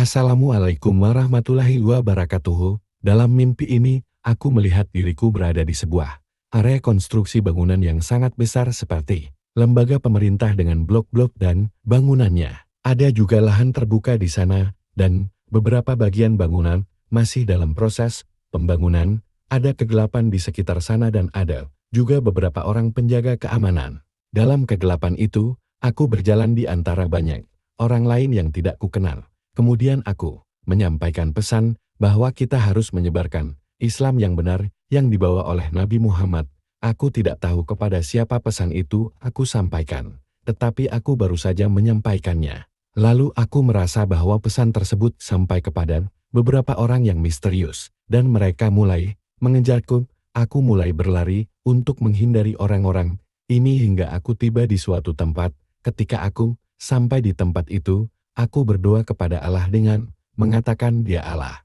Assalamualaikum warahmatullahi wabarakatuh. Dalam mimpi ini, aku melihat diriku berada di sebuah area konstruksi bangunan yang sangat besar seperti lembaga pemerintah dengan blok-blok dan bangunannya. Ada juga lahan terbuka di sana, dan beberapa bagian bangunan masih dalam proses pembangunan. Ada kegelapan di sekitar sana dan ada juga beberapa orang penjaga keamanan. Dalam kegelapan itu, aku berjalan di antara banyak orang lain yang tidak kukenal. Kemudian aku menyampaikan pesan bahwa kita harus menyebarkan Islam yang benar yang dibawa oleh Nabi Muhammad. Aku tidak tahu kepada siapa pesan itu aku sampaikan, tetapi aku baru saja menyampaikannya. Lalu aku merasa bahwa pesan tersebut sampai kepada beberapa orang yang misterius, dan mereka mulai mengejarku. Aku mulai berlari untuk menghindari orang-orang ini hingga aku tiba di suatu tempat. Ketika aku sampai di tempat itu, aku berdoa kepada Allah dengan mengatakan, "Dia Allah.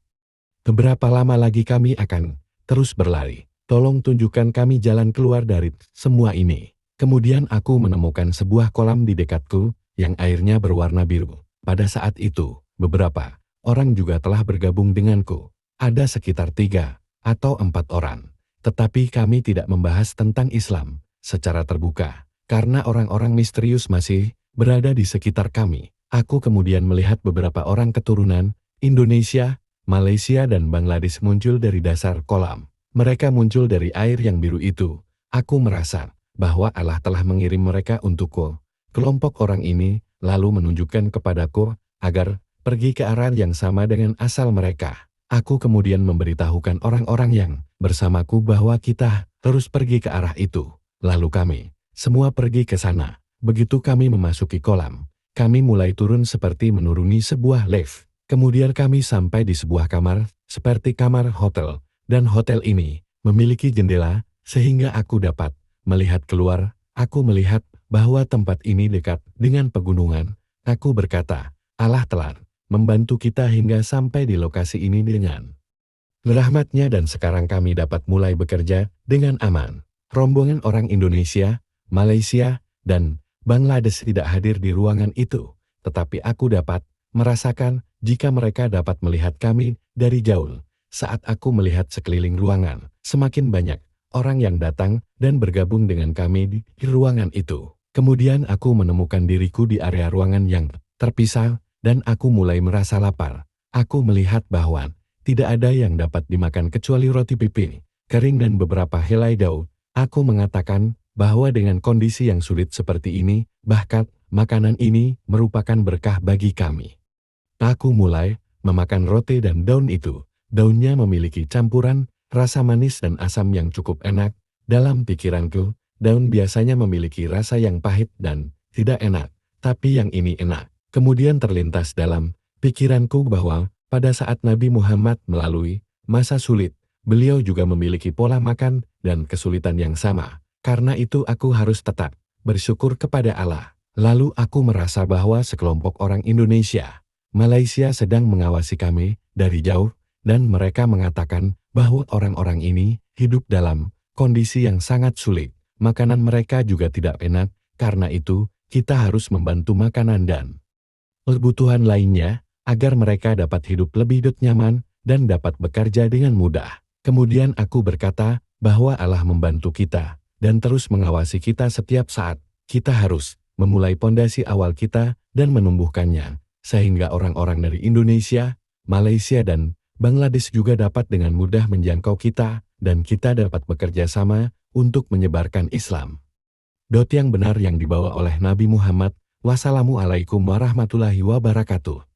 Beberapa lama lagi kami akan terus berlari. Tolong tunjukkan kami jalan keluar dari semua ini." Kemudian aku menemukan sebuah kolam di dekatku yang airnya berwarna biru. Pada saat itu, beberapa orang juga telah bergabung denganku. Ada sekitar 3 atau 4 orang. Tetapi kami tidak membahas tentang Islam secara terbuka, karena orang-orang misterius masih berada di sekitar kami. Aku kemudian melihat beberapa orang keturunan Indonesia, Malaysia dan Bangladesh muncul dari dasar kolam. Mereka muncul dari air yang biru itu. Aku merasa bahwa Allah telah mengirim mereka untukku. Kelompok orang ini lalu menunjukkan kepadaku agar pergi ke arah yang sama dengan asal mereka. Aku kemudian memberitahukan orang-orang yang bersamaku bahwa kita terus pergi ke arah itu. Lalu kami semua pergi ke sana. Begitu kami memasuki kolam, kami mulai turun seperti menuruni sebuah lift. Kemudian kami sampai di sebuah kamar, seperti kamar hotel. Dan hotel ini memiliki jendela, sehingga aku dapat melihat keluar. Aku melihat bahwa tempat ini dekat dengan pegunungan. Aku berkata, Allah telah membantu kita hingga sampai di lokasi ini dengan rahmat-Nya dan sekarang kami dapat mulai bekerja dengan aman. Rombongan orang Indonesia, Malaysia, dan Bangladesh tidak hadir di ruangan itu, tetapi aku dapat merasakan jika mereka dapat melihat kami dari jauh. Saat aku melihat sekeliling ruangan, semakin banyak orang yang datang dan bergabung dengan kami di ruangan itu. Kemudian aku menemukan diriku di area ruangan yang terpisah, dan aku mulai merasa lapar. Aku melihat bahwa tidak ada yang dapat dimakan kecuali roti pipi kering dan beberapa helai daun. Aku mengatakan bahwa dengan kondisi yang sulit seperti ini, bahkan makanan ini merupakan berkah bagi kami. Aku mulai memakan roti dan daun itu. Daunnya memiliki campuran rasa manis dan asam yang cukup enak. Dalam pikiranku, daun biasanya memiliki rasa yang pahit dan tidak enak, tapi yang ini enak. Kemudian terlintas dalam pikiranku bahwa pada saat Nabi Muhammad melalui masa sulit, beliau juga memiliki pola makan dan kesulitan yang sama. Karena itu aku harus tetap bersyukur kepada Allah. Lalu aku merasa bahwa sekelompok orang Indonesia, Malaysia sedang mengawasi kami dari jauh, dan mereka mengatakan bahwa orang-orang ini hidup dalam kondisi yang sangat sulit. Makanan mereka juga tidak enak, karena itu kita harus membantu makanan dan kebutuhan lainnya, agar mereka dapat hidup lebih nyaman dan dapat bekerja dengan mudah. Kemudian aku berkata bahwa Allah membantu kita dan terus mengawasi kita setiap saat. Kita harus memulai pondasi awal kita dan menumbuhkannya, sehingga orang-orang dari Indonesia, Malaysia dan Bangladesh juga dapat dengan mudah menjangkau kita, dan kita dapat bekerja sama untuk menyebarkan Islam. Yang benar yang dibawa oleh Nabi Muhammad. Wassalamualaikum warahmatullahi wabarakatuh.